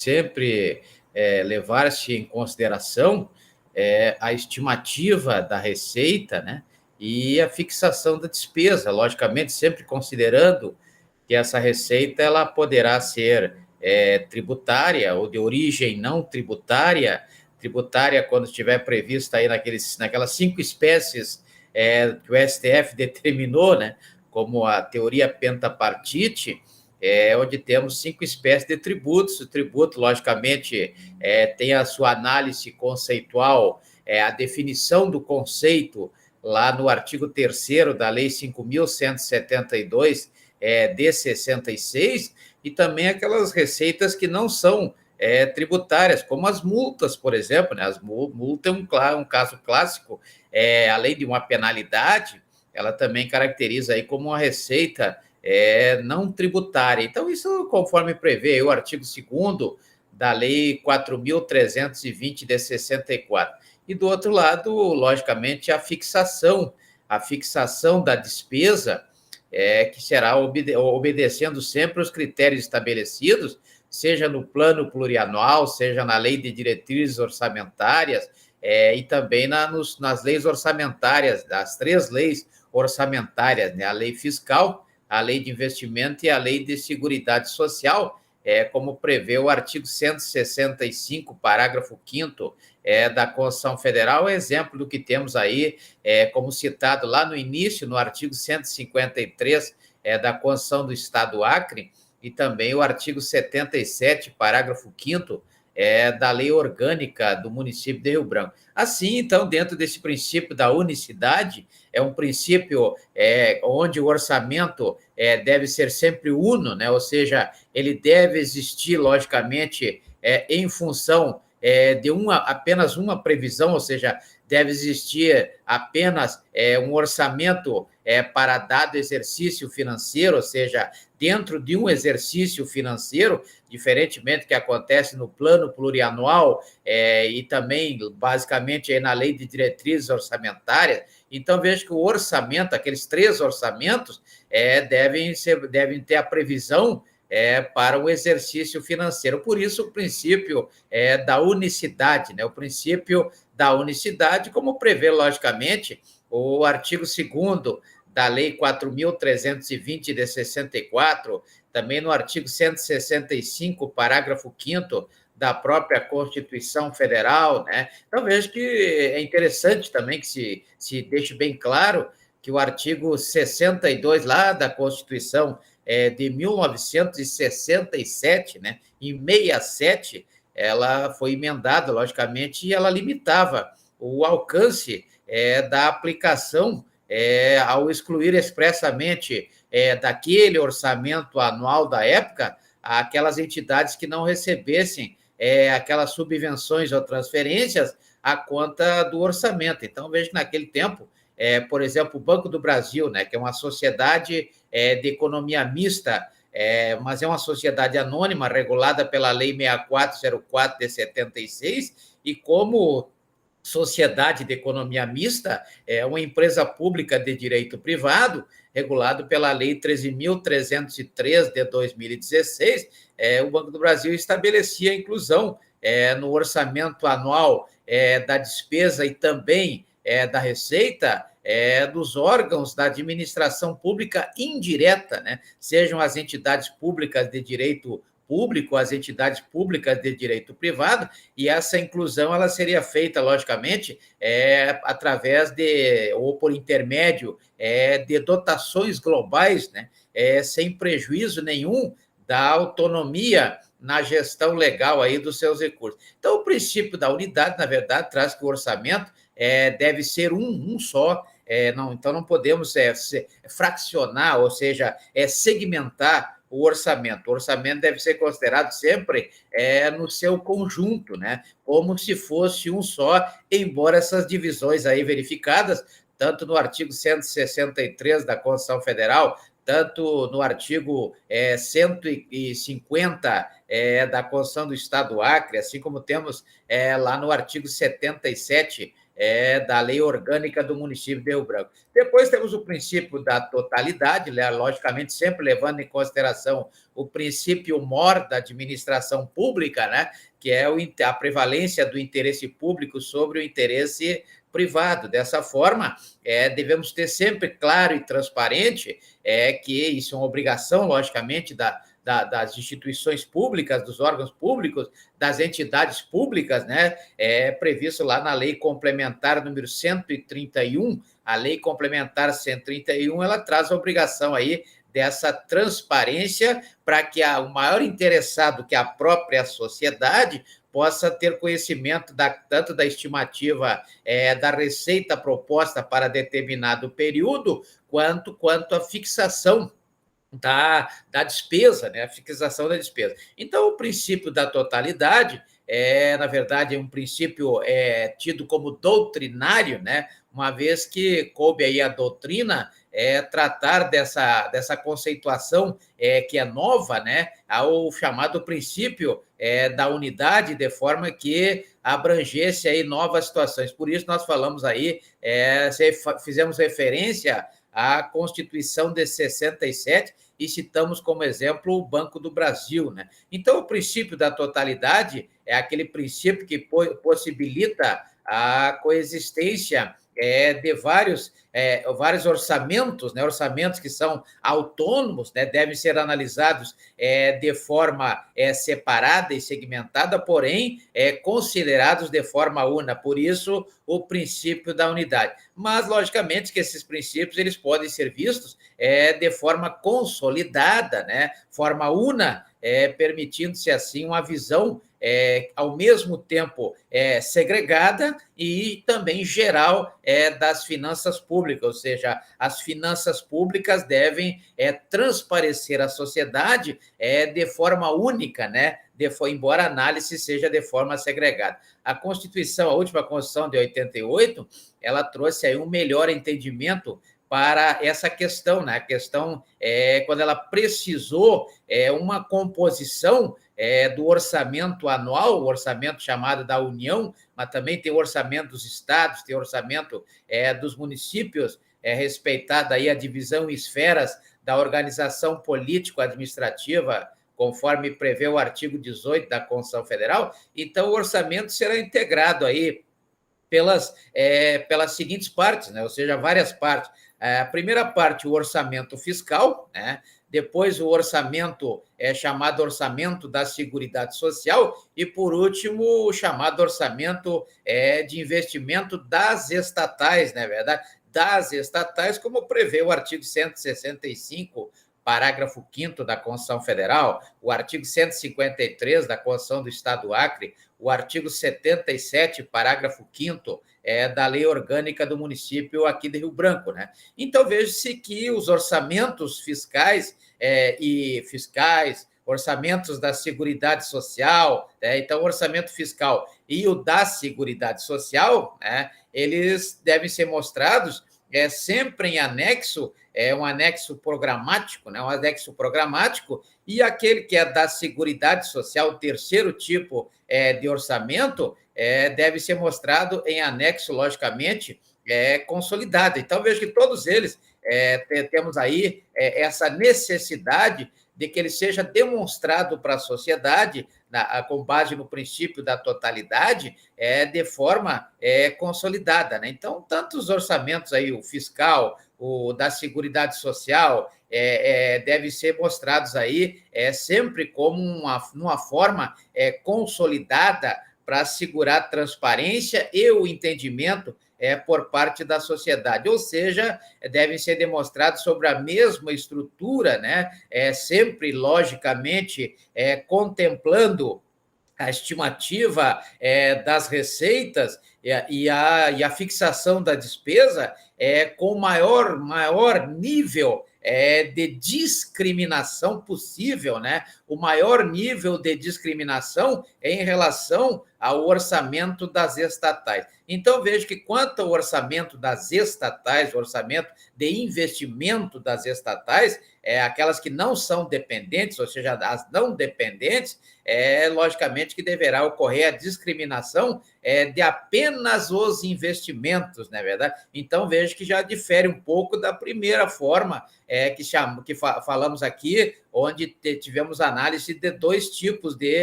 sempre levar-se em consideração a estimativa da receita, né, e a fixação da despesa, logicamente, sempre considerando que essa receita ela poderá ser tributária ou de origem não tributária, tributária quando estiver prevista aí naquelas 5 espécies que o STF determinou, né, como a teoria pentapartite, onde temos 5 espécies de tributos. O tributo, logicamente, tem a sua análise conceitual, a definição do conceito lá no artigo 3º da Lei 5.172, de 66, e também aquelas receitas que não são tributárias, como as multas, por exemplo, né? As multas é um caso clássico, além de uma penalidade, ela também caracteriza aí como uma receita não tributária. Então, isso conforme prevê o artigo 2º da Lei 4.320 de 64. E do outro lado, logicamente, a fixação da despesa, que será obedecendo sempre os critérios estabelecidos, seja no plano plurianual, seja na lei de diretrizes orçamentárias, e também nas leis orçamentárias, das 3 leis orçamentárias, né? A lei fiscal, a lei de investimento e a lei de seguridade social, como prevê o artigo 165, parágrafo 5º da Constituição Federal, é exemplo do que temos aí, como citado lá no início, no artigo 153 da Constituição do Estado do Acre, e também o artigo 77, parágrafo 5º da Lei Orgânica do município de Rio Branco. Assim, então, dentro desse princípio da unicidade, é um princípio onde o orçamento deve ser sempre uno, né? Ou seja, ele deve existir, logicamente, em função de apenas uma previsão, ou seja, deve existir apenas um orçamento para dado exercício financeiro, ou seja, dentro de um exercício financeiro, diferentemente do que acontece no plano plurianual e também, basicamente, aí na lei de diretrizes orçamentárias. Então, vejo que o orçamento, aqueles 3 orçamentos, devem ter a previsão para o exercício financeiro. Por isso, o princípio da unicidade, né? O princípio da unicidade, como prevê, logicamente, o artigo 2º da Lei 4.320 de 64, também no artigo 165, parágrafo 5º da própria Constituição Federal, né? Então, vejo que é interessante também que se deixe bem claro que o artigo 62 lá da Constituição de 1967, né, em 67, ela foi emendada, logicamente, e ela limitava o alcance da aplicação ao excluir expressamente daquele orçamento anual da época aquelas entidades que não recebessem aquelas subvenções ou transferências à conta do orçamento. Então, vejo que naquele tempo, por exemplo, o Banco do Brasil, né, que é uma sociedade de economia mista, mas é uma sociedade anônima regulada pela Lei 6404 de 76, e como sociedade de economia mista é uma empresa pública de direito privado, regulado pela Lei 13.303 de 2016, o Banco do Brasil estabelecia a inclusão no orçamento anual da despesa e também da receita dos órgãos da administração pública indireta, né? Sejam as entidades públicas de direito público, as entidades públicas de direito privado, e essa inclusão ela seria feita, logicamente, através ou por intermédio de dotações globais, né? Sem prejuízo nenhum da autonomia na gestão legal aí dos seus recursos. Então, o princípio da unidade, na verdade, traz que o orçamento deve ser um só. Então, não podemos fraccionar, ou seja, segmentar o orçamento. O orçamento deve ser considerado sempre no seu conjunto, né? Como se fosse um só, embora essas divisões aí verificadas, tanto no artigo 163 da Constituição Federal, tanto no artigo 150 da Constituição do Estado do Acre, assim como temos lá no artigo 77 da lei orgânica do município de Rio Branco. Depois temos o princípio da totalidade, né, logicamente sempre levando em consideração o princípio mor da administração pública, né, que é a prevalência do interesse público sobre o interesse privado. Dessa forma, devemos ter sempre claro e transparente que isso é uma obrigação, logicamente, das instituições públicas, dos órgãos públicos, das entidades públicas, né? É previsto lá na Lei Complementar número 131, a Lei Complementar 131, ela traz a obrigação aí dessa transparência para que o maior interessado, que é a própria sociedade, possa ter conhecimento tanto da estimativa da receita proposta para determinado período, quanto a fixação da despesa, né? A fixação da despesa. Então, o princípio da totalidade na verdade, um princípio tido como doutrinário, né? Uma vez que coube aí a doutrina tratar dessa conceituação que é nova, né? Ao chamado princípio da unidade, de forma que abrangesse aí novas situações. Por isso, nós falamos aí, fizemos referência à Constituição de 67 e citamos como exemplo o Banco do Brasil, né? Então, o princípio da totalidade é aquele princípio que possibilita a coexistência de vários orçamentos, né? Orçamentos que são autônomos, né? Devem ser analisados de forma separada e segmentada, porém considerados de forma una. Por isso, o princípio da unidade. Mas, logicamente, que esses princípios eles podem ser vistos de forma consolidada, né? Forma una, permitindo-se, assim, uma visão ao mesmo tempo segregada e também geral das finanças públicas, ou seja, as finanças públicas devem transparecer à sociedade de forma única, né? Embora a análise seja de forma segregada. A Constituição, a última Constituição de 88, ela trouxe aí um melhor entendimento para essa questão, né? A questão quando ela precisou uma composição do orçamento anual, o orçamento chamado da União, mas também tem o orçamento dos estados, tem o orçamento dos municípios, respeitada aí a divisão em esferas da organização político-administrativa, conforme prevê o artigo 18 da Constituição Federal. Então, o orçamento será integrado aí pelas seguintes partes, né? Ou seja, várias partes. A primeira parte, o orçamento fiscal, né? Depois o orçamento chamado orçamento da Seguridade Social e, por último, o chamado orçamento de investimento das estatais, não é verdade? Das estatais, como prevê o artigo 165, parágrafo 5º da Constituição Federal, o artigo 153 da Constituição do Estado do Acre, o artigo 77, parágrafo 5º da Lei Orgânica do Município aqui de Rio Branco, né? Então, veja-se que os orçamentos fiscais orçamentos da Seguridade Social, então, o orçamento fiscal e o da Seguridade Social, eles devem ser mostrados sempre em anexo, um anexo programático, né? Um anexo programático, e aquele que é da Seguridade Social, o terceiro tipo de orçamento, deve ser mostrado em anexo, logicamente, consolidado. Então, vejo que todos eles temos aí essa necessidade de que ele seja demonstrado para a sociedade, com base no princípio da totalidade, de forma consolidada, né? Então, tanto os orçamentos aí, o fiscal, o da Seguridade Social, devem ser mostrados aí sempre como numa forma consolidada para assegurar transparência e o entendimento por parte da sociedade, ou seja, devem ser demonstrados sobre a mesma estrutura, né? Sempre, logicamente, contemplando a estimativa das receitas e a fixação da despesa com maior nível de discriminação possível, né? O maior nível de discriminação é em relação ao orçamento das estatais. Então, vejo que quanto ao orçamento das estatais, o orçamento de investimento das estatais, aquelas que não são dependentes, ou seja, as não dependentes, logicamente que deverá ocorrer a discriminação de apenas os investimentos, não é verdade? Então, vejo que já difere um pouco da primeira forma que falamos aqui, onde tivemos análise de dois tipos de